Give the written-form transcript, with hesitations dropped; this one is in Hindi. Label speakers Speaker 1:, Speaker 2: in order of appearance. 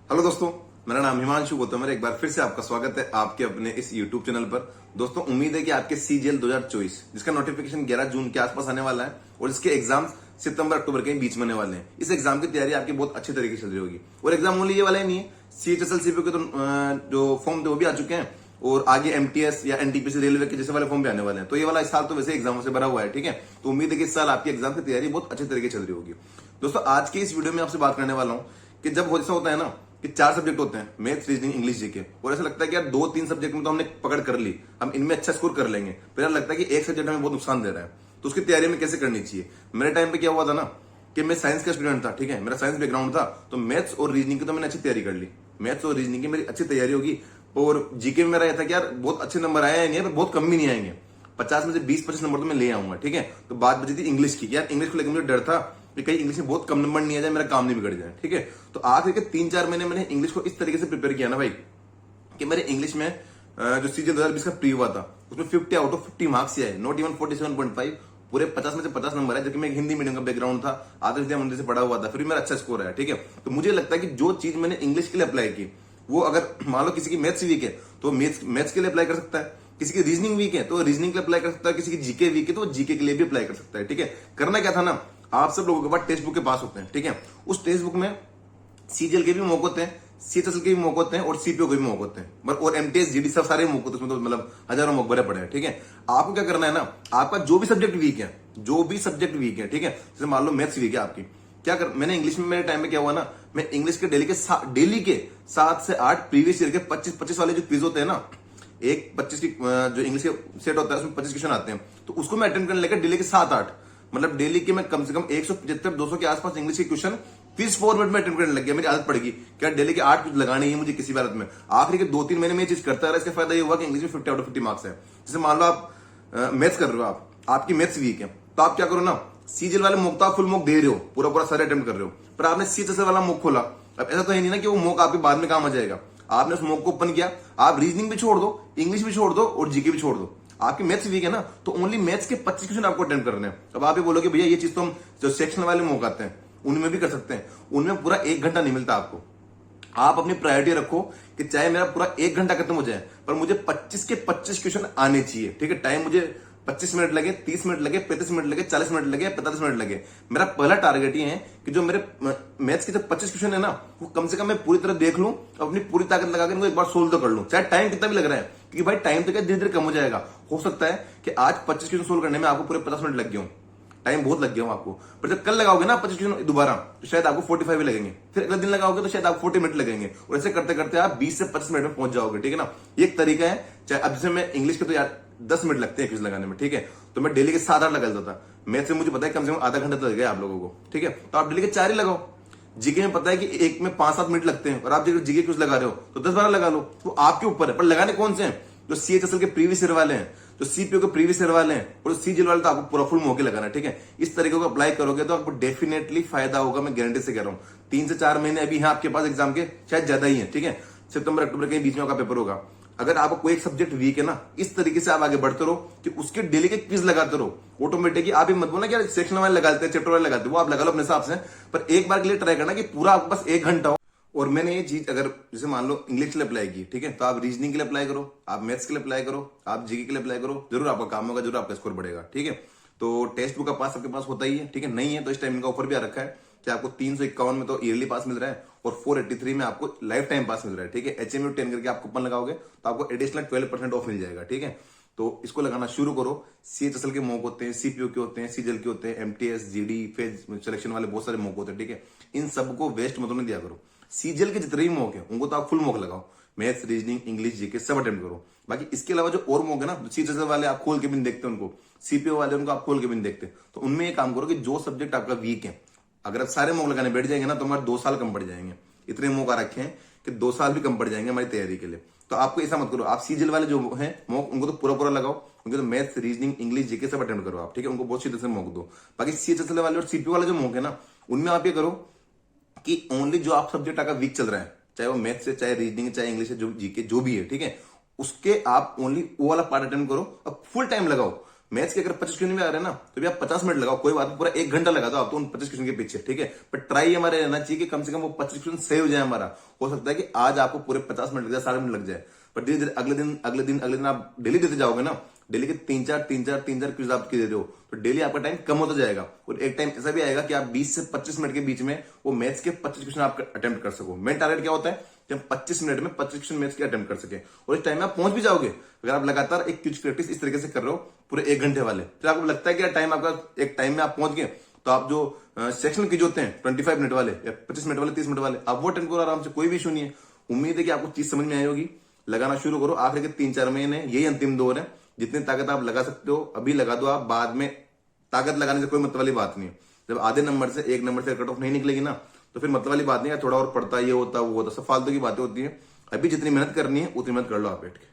Speaker 1: हेलो दोस्तों, मेरा नाम हिमांशु गौतम है। एक बार फिर से आपका स्वागत है आपके अपने इस यूट्यूब चैनल पर। दोस्तों, उम्मीद है कि आपके सीजीएल 2024 जिसका नोटिफिकेशन 11 जून के आसपास आने वाला है और इसके एग्जाम सितंबर अक्टूबर के बीच में आने वाले हैं। इस एग्जाम की तैयारी आपकी बहुत अच्छे तरीके से चल रही होगी और एग्जाम ओनली ये वाला ही नहीं है, सीएचएसएल सीपीओ के तो जो फॉर्म थे वो भी आ चुके हैं और आगे एमटीएस या एनटीपीसी रेलवे के जैसे वाले फॉर्म भी आने वाले हैं। तो ये वाला इस साल तो वैसे एग्जाम से भरा हुआ है, ठीक है। तो उम्मीद है कि इस साल आपकी एग्जाम की तैयारी बहुत अच्छे तरीके से चल रही होगी। दोस्तों, आज के इस वीडियो में आपसे बात करने वाला हूं कि जब ऐसा होता है ना कि 4 सब्जेक्ट होते हैं, मैथ्स, रीजनिंग, इंग्लिश, जीके, और ऐसा लगता है कि यार 2-3 सब्जेक्ट में तो हमने पकड़ कर ली, हम इनमें अच्छा स्कोर कर लेंगे, फिर यार लगता है कि एक सब्जेक्ट हमें बहुत नुकसान दे रहा है, तो उसकी तैयारी में कैसे करनी चाहिए। मेरे टाइम पे क्या हुआ था ना कि मैं साइंस का स्टूडेंट था, ठीक है, मेरा साइंस बैकग्राउंड था, तो मैथ्स और रीजनिंग की तो मैंने अच्छी तैयारी कर ली, मैथ्स और रीजनिंग की मेरी अच्छी तैयारी होगी। और जीके में मेरा यह था कि यार बहुत अच्छे नंबर आए नहीं है, पर बहुत कम भी नहीं आएंगे, 50 में से 20-25 नंबर तो मैं ले आऊंगा, ठीक है। तो बात बची थी इंग्लिश की, यार इंग्लिश को लेकर मुझे डर था कि कहीं इंग्लिश में बहुत कम नंबर नहीं आ जाए, मेरा काम नहीं बिगड़ जाए, ठीक है। तो आखिर के 3-4 महीने मैंने इंग्लिश को इस तरीके से प्रिपेयर किया ना भाई कि मेरे इंग्लिश में जो सीजीएल 2020 का प्री हुआ था उसमें 50 आउट ऑफ 50 मार्क्स आए, नॉट इवन 47.5, पूरे 50 में से 50 नंबर है। जबकि मैं एक हिंदी मीडियम का बैकग्राउंड था, आदर्श विद्या मंदिर से पढ़ा हुआ था, फिर भी मेरा अच्छा स्कोर है, ठीक है। तो मुझे लगता है कि जो चीज मैंने इंग्लिश के लिए अप्लाई की वो अगर मान लो किसी की मैथ्स वीक है तो मैथ्स के लिए अप्लाई कर सकता है, किसी की रीजनिंग वीक है तो रीजनिंग के लिए अप्लाई कर सकता है, किसी की जीके वीक है तो जीके के लिए भी अप्लाई कर सकता है, ठीक है। करना क्या था ना, आप सब लोगों के पास टेक्स्ट बुक के पास होते हैं, ठीक है। उस टेक्स्ट बुक में सीजीएल के भी मौके होते हैं, सीएचएसएल के भी मौके होते हैं और सीपीओ के भी मौके होते हैं, और एमटीएस जीडी सब सारे मौके होते हैं, उसमें तो मतलब हजारों मौके भरे पड़े हैं, ठीक है। आपको क्या करना है ना, आपका जो भी सब्जेक्ट वीक है, जो भी सब्जेक्ट वीक है, ठीक है, जैसे मान लो मैथ्स वीक है आपकी, क्या कर मैंने इंग्लिश में मेरे टाइम में क्या हुआ ना, मैं इंग्लिश के डेली के 7 से 8 प्रीवियस ईयर के 25 वाले जो क्विज होते हैं ना, एक 25 की जो इंग्लिश के सेट होता है उसमें 25 क्वेश्चन आते हैं, तो उसको मैं अटेंड करने लेकर डेली के 7-8, मतलब डेली के मैं कम से कम 175-200 के आसपास इंग्लिश के क्वेश्चन क्विज फॉर्मेट में अटेंड करने लग गया। मेरी आदत पड़ गई क्या डेली के 8 कुछ लगाने ही मुझे किसी भी हालत में। आखिरी के 2-3 महीने में ये चीज करता रहा, इसका फायदा ये हुआ कि इंग्लिश में 50 आउट ऑफ 50 मार्क्स है। जैसे मान लो आप मैथ्स कर रहे हो, आपकी मैथ्स वीक है, तो आप क्या करो ना, सीजीएल वाले मॉक तो आप फुल मॉक दे रहे हो, पूरा पूरा सारे अटेम्प्ट कर रहे हो, पर आपने सीएचएसएल वाला मॉक खोला। अब ऐसा तो है नहीं ना कि वो मॉक आपके बाद में काम आ जाएगा, आपने उस मॉक को ओपन किया, आप रीजनिंग भी छोड़ दो, इंग्लिश भी छोड़ दो और जीके भी छोड़ दो। आपकी मैथ्स वीक है ना, तो ओनली मैथ्स के 25 क्वेश्चन आपको अटेम्प्ट करने हैं। अब आप ये बोलोगे भैया ये चीज तो हम जो सेक्शन वाले मॉक आते हैं उनमें भी कर सकते हैं, उनमें पूरा 1 घंटा नहीं मिलता आपको। आप अपनी प्रायोरिटी रखो कि चाहे मेरा पूरा 1 घंटा खत्म हो जाए पर मुझे 25 के 25 क्वेश्चन आने चाहिए, ठीक है। टाइम मुझे 25 मिनट लगे, 30 मिनट लगे, 35 मिनट लगे, 40 मिनट लगे, 45 मिनट लगे, मेरा पहला टारगेट ये है कि जो मेरे मैथ्स के जो 25 क्वेश्चन है ना वो कम से कम मैं पूरी तरह देख लूं, अपनी पूरी ताकत लगा कर एक बार सोल्व तो कर लूं, चाहे टाइम कितना भी लग रहा है, क्योंकि भाई टाइम तो क्या धीरे धीरे कम हो जाएगा। हो सकता है कि आज 25 क्वेश्चन सोल्व करने में आपको पूरे 50 मिनट लग गए हो, टाइम बहुत लग गया हो आपको, पर जब कल लगाओगे ना 25 क्वेश्चन दोबारा तो शायद आपको 45 लगेंगे, फिर अगले दिन लगाओगे तो शायद आपको 40 मिनट लगेंगे, और ऐसे करते करते आप 20 से 25 मिनट में पहुंच जाओगे, ठीक है ना। ये एक तरीका है। चाहे अब जैसे मैं इंग्लिश के तो यार 10 मिनट लगते हैं क्विज लगाने में, ठीक है, तो मैं डेली के 7-8 लगा देता था। मैथ से मुझे पता है कम से कम आधा घंटा तो लगेगा आप लोगों को, ठीक है, तो आप डेली के 4 ही लगाओ। जीके में पता है कि एक में 5-7 मिनट लगते हैं, और आप जब जीके क्विज लगा रहे हो तो 10-12 लगा लो, तो आपके ऊपर है। पर लगाने कौन से हैं, जो सीएचएसएल के प्रीवियस ईयर वाले हैं, जो सीपीओ के प्रीवियस ईयर वाले हैं, और सीजीएल वाले तो आपको पूरा फुल मौके लगाना है, ठीक है। इस तरीके को अप्लाई करोगे तो आपको डेफिनेटली फायदा होगा, मैं गारंटी से कह रहा हूं। 3 से 4 महीने अभी है आपके पास एग्जाम के, शायद ज्यादा ही है, ठीक है। सितंबर अक्टूबर के बीच में आपका पेपर होगा। अगर आपको कोई एक सब्जेक्ट वीक है ना, इस तरीके से आप आगे बढ़ते रहो कि उसके डेली के क्विज लगाते रहो, ऑटोमेटिकली आप ही मत बोलना कि सेक्शन वाले लगाते हैं, चैप्टर वाले लगाते हैं, वो आप लगा लो अपने हिसाब से, पर एक बार के लिए ट्राई करना कि पूरा आपके पास 1 घंटा हो। और मैंने ये चीज अगर जैसे मान लो इंग्लिश के लिए अप्लाई की, ठीक है, तो आप रीजनिंग के लिए अप्लाई करो, आप मैथ्स के लिए अप्लाई करो, आप जीके के लिए अप्लाई करो, जरूर आपका काम होगा, जरूर आपका स्कोर बढ़ेगा, ठीक है। तो टेक्स्ट बुक का पास आपके पास होता ही है, ठीक है। नहीं है तो इस टाइम इनका ऑफर भी आ रखा है कि आपको 351 में तो ईयरली पास मिल रहा है और 483 में आपको लाइफ टाइम पास मिल रहा है, ठीक है। HMU 10 करके आप कूपन लगाओगे तो आपको एडिशनल 12% ऑफ मिल जाएगा, ठीक है। तो इसको लगाना शुरू करो। सीएचएसएल के मौके होते हैं, सीपीओ के होते हैं, सीजीएल के होते हैं, एमटीएस, जीडी, फेज सिलेक्शन वाले बहुत सारे मौके होते हैं, ठीक है। इन सबको वेस्ट मत होने दिया करो। सीजीएल के जितने भी मौके हैं उनको तो आप फुल मौके लगाओ, मैथ्स, रीजनिंग, इंग्लिश, जीके सब अटेम्प्ट करो। बाकी इसके अलावा जो और मौके ना, सीएचएसएल वाले आप खोल के भी नहीं देखते उनको, सीपीओ वाले उनको आप खोल के भी नहीं देखते, तो उनमें ये काम करो कि जो सब्जेक्ट आपका वीक है, अगर आप सारे मौके लगाने बैठ जाएंगे ना तो हमारे 2 साल कम पड़ जाएंगे। इतने मौका रखे हैं कि 2 साल भी कम पड़ जाएंगे हमारी तैयारी के लिए। तो आपको ऐसा मत करो, आप सीजीएल वाले जो हैं मॉक उनको तो पूरा पूरा लगाओ, उनको तो मैथ्स, रीजनिंग, इंग्लिश, जीके सब अटेम्प्ट करो आप, ठीक है, उनको बहुत सीधे से मॉक दो। बाकी सीएचएसएल वाले और सीपीओ वाले जो मॉक है ना, उनमें आप ये करो कि ओनली जो आप सब्जेक्ट आपका वीक चल रहा है, चाहे वो मैथ्स है, चाहे रीजनिंग, चाहे इंग्लिश है, जो जीके जो भी है, ठीक है, उसके आप ओनली वो वाला पार्ट अटेम्प्ट करो और फुल टाइम लगाओ। मैथ्स के अगर 25 क्वेश्चन भी आ रहे हैं ना, तो भी आप 50 मिनट लगाओ, कोई बात नहीं, पूरा 1 घंटा लगा दो आप तो उन 25 क्वेश्चन के पीछे, ठीक है। पर ट्राई हमारे रहना चाहिए कि कम से कम वो 25 क्वेश्चन सही हो जाए हमारा। हो सकता है कि आज आपको पूरे 50 मिनट लग जाए, 60 मिनट लग जाए, पर धीरे धीरे अगले दिन आप डेली देते जाओगे ना, डेली के 3-4 क्विज आप दे रहे हो, तो डेली आपका टाइम कम होता जाएगा। और एक टाइम ऐसा भी आएगा कि आप 20 से 25 मिनट के बीच में वो मैथ्स के 25 क्वेश्चन आप अटेम्प्ट कर सको। मेन टारगेट क्या होता है कि हम 25 मिनट में 25 क्वेश्चन मैथ्स के अटेम्प्ट कर सके, और इस टाइम में आप पहुंच भी जाओगे अगर आप लगातार एक क्विज प्रैक्टिस इस तरीके से कर रहे हो पूरे 1 घंटे वाले। फिर आपको लगता है कि टाइम आपका एक टाइम में आप पहुंच गए, तो आप जो सेक्शन क्विज होते हैं 25 मिनट वाले या 25 मिनट वाले, 30 मिनट वाले, आप वो अटेम्प्ट करो आराम से, कोई भी इशू नहीं है। उम्मीद है कि आपको चीज समझ में आई होगी। लगाना शुरू करो, आखिर के 3-4 महीने यही अंतिम दौर है। जितनी ताकत आप लगा सकते हो अभी लगा दो, आप बाद में ताकत लगाने से कोई मतलब वाली बात नहीं है। जब आधे नंबर से 1 नंबर से कट ऑफ नहीं निकलेगी ना, तो फिर मतलब वाली बात नहीं है, थोड़ा और पड़ता, ये होता वो होता, सब फालतू की बातें होती है। अभी जितनी मेहनत करनी है उतनी मेहनत कर लो आप बैठ के।